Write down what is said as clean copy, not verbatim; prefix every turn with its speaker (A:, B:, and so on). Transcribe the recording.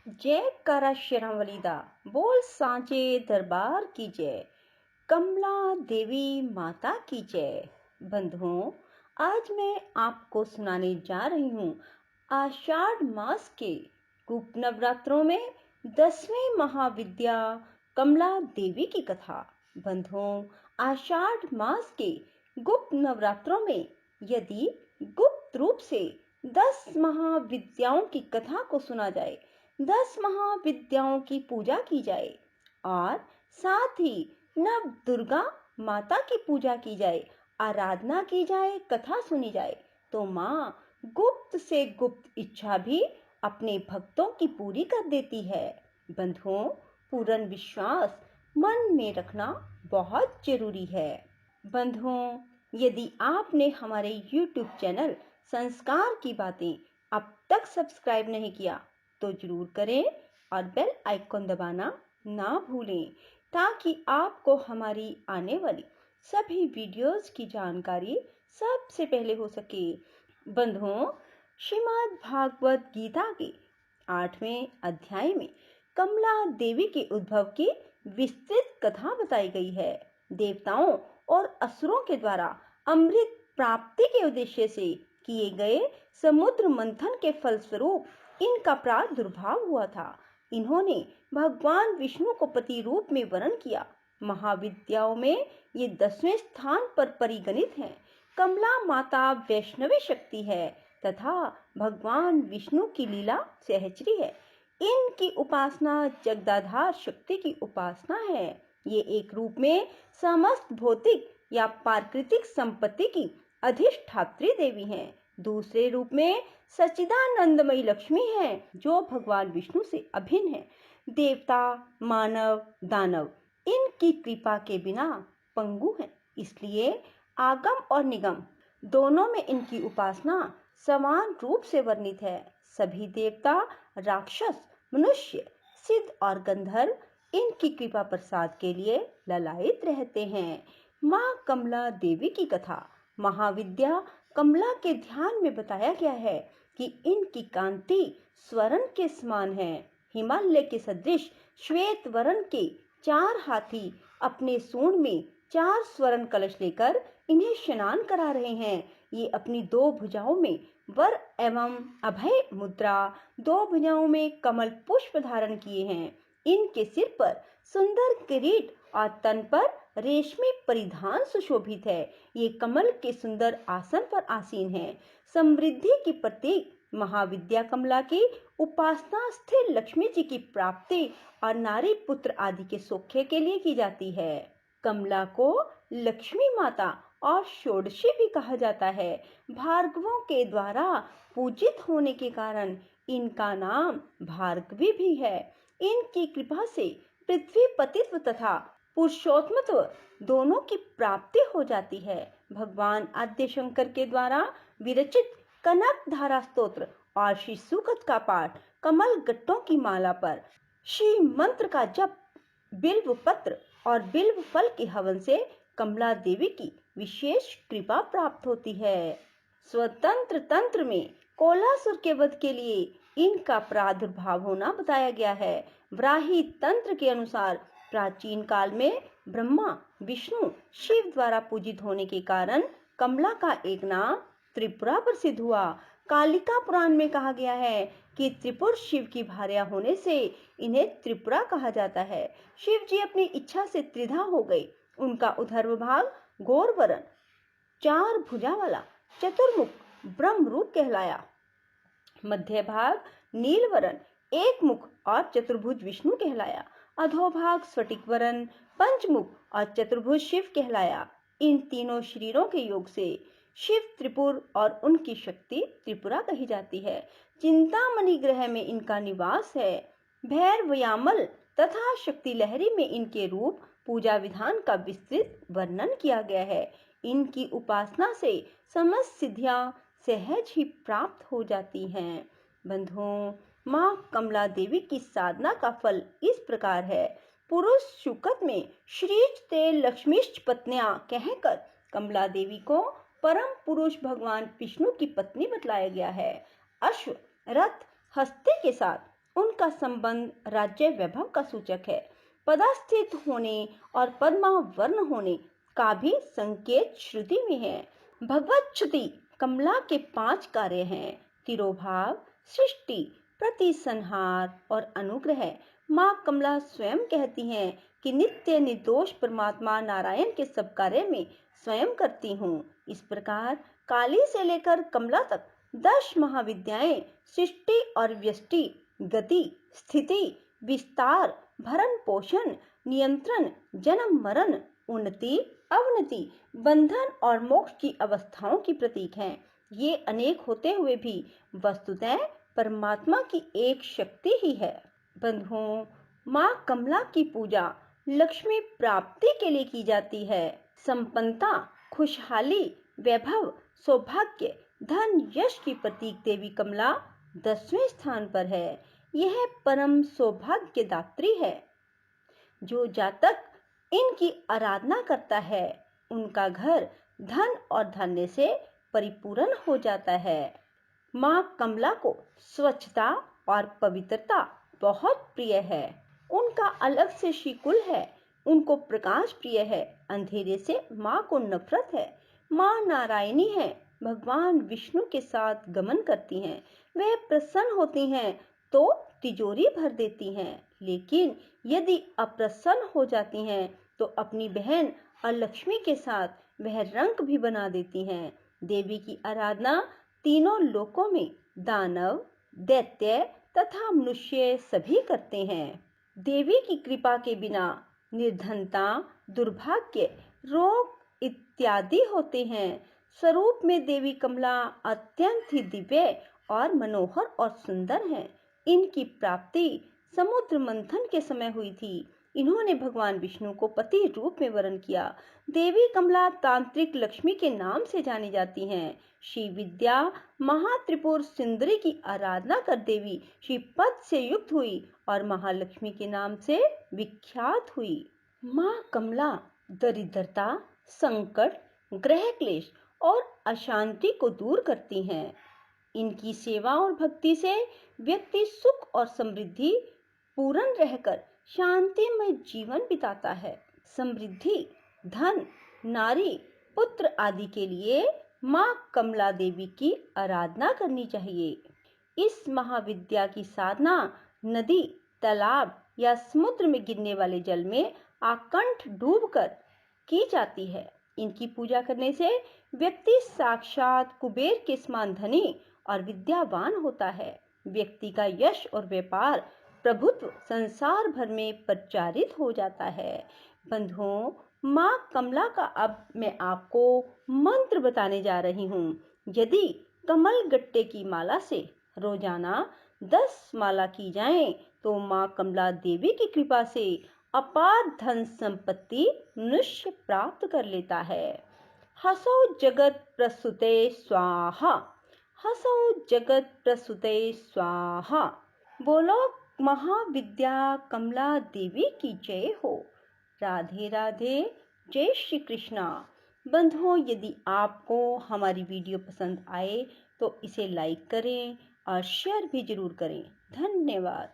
A: जय करा शरणवलीदा बोल सांचे दरबार की जय। कमला देवी माता की जय। बंधुओं, आज मैं आपको सुनाने जा रही हूँ आषाढ़ मास के गुप्त नवरात्रों में 10वें महाविद्या कमला देवी की कथा। बंधुओं, आषाढ़ मास के गुप्त नवरात्रों में यदि गुप्त रूप से 10 महाविद्याओं की कथा को सुना जाए, 10 महाविद्याओं की पूजा की जाए और साथ ही नव दुर्गा माता की पूजा की जाए, आराधना की जाए, कथा सुनी जाए, तो माँ गुप्त से गुप्त इच्छा भी अपने भक्तों की पूरी कर देती है। बंधुओं, पूर्ण विश्वास मन में रखना बहुत जरूरी है। बंधुओं, यदि आपने हमारे YouTube चैनल संस्कार की बातें अब तक सब्सक्राइब नहीं किया तो जरूर करें और बेल आइकॉन दबाना ना भूलें, ताकि आपको हमारी आने वाली सभी वीडियोस की जानकारी सबसे पहले हो सके। बंधुओं, श्रीमद् भागवत गीता के 8वें अध्याय में कमला देवी के उद्भव की विस्तृत कथा बताई गई है। देवताओं और असुरों के द्वारा अमृत प्राप्ति के उद्देश्य से किए गए समुद्र मंथन के फलस्वरूप इनका प्रादुर्भाव हुआ था। इन्होंने भगवान विष्णु को पति रूप में वर्ण किया। महाविद्याओं में ये 10वें स्थान पर परिगणित हैं। कमला माता वैष्णवी शक्ति है तथा भगवान विष्णु की लीला सहचरी है। इनकी उपासना जगदाधार शक्ति की उपासना है। ये एक रूप में समस्त भौतिक या प्राकृतिक संपत्ति की अधिष्ठात्री देवी हैं। दूसरे रूप में सच्चिदानंदमयी लक्ष्मी है, जो भगवान विष्णु से अभिन्न है। देवता, मानव, दानव इनकी कृपा के बिना पंगु हैं, इसलिए आगम और निगम दोनों में इनकी उपासना समान रूप से वर्णित है। सभी देवता, राक्षस, मनुष्य, सिद्ध और गंधर्व इनकी कृपा प्रसाद के लिए ललायित रहते हैं। माँ कमला देवी की कथा। महाविद्या कमला के ध्यान में बताया गया है कि इनकी कांति स्वर्ण के समान है। हिमालय के सदृश श्वेत वर्ण के 4 हाथी अपने सूंड में 4 स्वर्ण कलश लेकर इन्हें स्नान करा रहे हैं। ये अपनी 2 भुजाओं में वर एवं अभय मुद्रा, 2 भुजाओं में कमल पुष्प धारण किए हैं। इनके सिर पर सुंदर किरीट और तन पर रेशमी परिधान सुशोभित है। ये कमल के सुंदर आसन पर आसीन है। समृद्धि की प्रतीक महाविद्या कमला की उपासना स्थिर लक्ष्मी जी की प्राप्ति और नारी पुत्र आदि के सौख्य के लिए की जाती है। कमला को लक्ष्मी माता और षोडशी भी कहा जाता है। भार्गवों के द्वारा पूजित होने के कारण इनका नाम भार्गवी भी है। इनकी कृपा से पृथ्वी पतित्व तथा पुरुषोत्तमत्व दोनों की प्राप्ति हो जाती है। भगवान आद्य शंकर के द्वारा विरचित कनक धारा स्तोत्र और श्री सुकत का पाठ, कमल गट्टों की माला पर श्री मंत्र का जप, बिल्व पत्र और बिल्व फल के हवन से कमला देवी की विशेष कृपा प्राप्त होती है। स्वतंत्र तंत्र में कोलासुर के वध के लिए इनका प्रादुर्भाव होना बताया गया है। ब्राही तंत्र के अनुसार प्राचीन काल में ब्रह्मा, विष्णु, शिव द्वारा पूजित होने के कारण कमला का एक नाम त्रिपुरा प्रसिद्ध हुआ। कालिका पुराण में कहा गया है कि त्रिपुर शिव की भार्या होने से इन्हें त्रिपुरा कहा जाता है। शिव जी अपनी इच्छा से त्रिधा हो गए। उनका उधर्व भाग गौरवर्ण 4 भुजा वाला चतुर्मुख ब्रह्म रूप कहलाया। मध्य भाग नीलवर्ण 1 मुख और चतुर्भुज विष्णु कहलाया। अधोभाग स्फटिक वर्ण पंचमुख और चतुर्भुज शिव कहलाया। इन तीनों शरीरों के योग से शिव त्रिपुर और उनकी शक्ति त्रिपुरा कही जाती है। चिंतामणि ग्रह में इनका निवास है। भैरवयामल तथा शक्ति लहरी में इनके रूप, पूजा विधान का विस्तृत वर्णन किया गया है। इनकी उपासना से समस्त सिद्धियां सहज ही प्राप्त हो जाती हैं। बंधुओं, माँ कमला देवी की साधना का फल इस प्रकार है। पुरुष शुकत में श्रीच ते लक्ष्मीश्च पत्नियां कहकर कमला देवी को परम पुरुष भगवान विष्णु की पत्नी बतलाया गया है। अश्व, रथ, हस्ती के साथ उनका संबंध राज्य वैभव का सूचक है। पदास्थित होने और पद्मावर्ण होने का भी संकेत श्रुति में है। भगवत श्रुति कमला के 5 कार्य हैं: तिरोभाव, सृष्टि, प्रतिसंहार और अनुग्रह। माँ कमला स्वयं कहती हैं कि नित्य निर्दोष परमात्मा नारायण के सब कार्य में स्वयं करती हूँ। इस प्रकार काली से लेकर कमला तक 10 महाविद्याएं सृष्टि और व्यष्टि, गति, स्थिति, विस्तार, भरण पोषण, नियंत्रण, जन्म मरण, उन्नति, अवनति, बंधन और मोक्ष की अवस्थाओं की प्रतीक हैं। ये अनेक होते हुए भी वस्तुतः परमात्मा की एक शक्ति ही है। बंधुओं, माँ कमला की पूजा लक्ष्मी प्राप्ति के लिए की जाती है। संपन्नता, खुशहाली, वैभव, सौभाग्य, धन, यश की प्रतीक देवी कमला 10वें स्थान पर है। यह परम सौभाग्यदात्री है। जो जातक इनकी आराधना करता है उनका घर धन और धान्य से परिपूर्ण हो जाता है। माँ कमला को स्वच्छता और पवित्रता बहुत प्रिय है। उनका अलग से श्रीकुल है। उनको प्रकाश प्रिय है। अंधेरे से माँ को नफरत है। माँ नारायणी है। भगवान विष्णु के साथ गमन करती हैं। वह प्रसन्न होती हैं तो तिजोरी भर देती हैं, लेकिन यदि अप्रसन्न हो जाती हैं तो अपनी बहन अलक्ष्मी के साथ वह रंक भी बना देती हैं। देवी की आराधना तीनों लोकों में दानव, दैत्य तथा मनुष्य सभी करते हैं। देवी की कृपा के बिना निर्धनता, दुर्भाग्य, रोग इत्यादि होते हैं। स्वरूप में देवी कमला अत्यंत ही दिव्य और मनोहर और सुंदर हैं। इनकी प्राप्ति समुद्र मंथन के समय हुई थी। इन्होंने भगवान विष्णु को पति रूप में वरण किया। देवी कमला तांत्रिक लक्ष्मी के नाम से जानी जाती हैं। श्री विद्या महात्रिपुर सुंदरी की आराधना कर देवी श्रीपद से युक्त हुई और महालक्ष्मी के नाम से विख्यात हुई। माँ कमला दरिद्रता, संकट, ग्रह क्लेश और अशांति को दूर करती हैं। इनकी सेवा और भक्ति से व्यक्ति सुख और समृद्धि पूर्ण रहकर शांतिमय जीवन बिताता है। समृद्धि, धन, नारी, पुत्र आदि के लिए माँ कमला देवी की आराधना करनी चाहिए। इस महाविद्या की साधना नदी, तालाब या समुद्र में गिरने वाले जल में आकंठ डूबकर की जाती है। इनकी पूजा करने से व्यक्ति साक्षात कुबेर के समान धनी और विद्यावान होता है। व्यक्ति का यश और व्यापार प्रभुत्व संसार भर में प्रचारित हो जाता है। बंधुओं, माँ कमला का अब मैं आपको मंत्र बताने जा रही हूँ। यदि कमल गट्टे की माला से रोजाना 10 माला की जाएं, तो माँ कमला देवी की कृपा से अपार धन संपत्ति मनुष्य प्राप्त कर लेता है। हसौ जगत प्रसूते स्वाहा, हसौ जगत प्रसूते स्वाहा। बोलो महाविद्या कमला देवी की जय हो। राधे राधे, जय श्री कृष्णा। बंधुओं, यदि आपको हमारी वीडियो पसंद आए तो इसे लाइक करें और शेयर भी जरूर करें। धन्यवाद।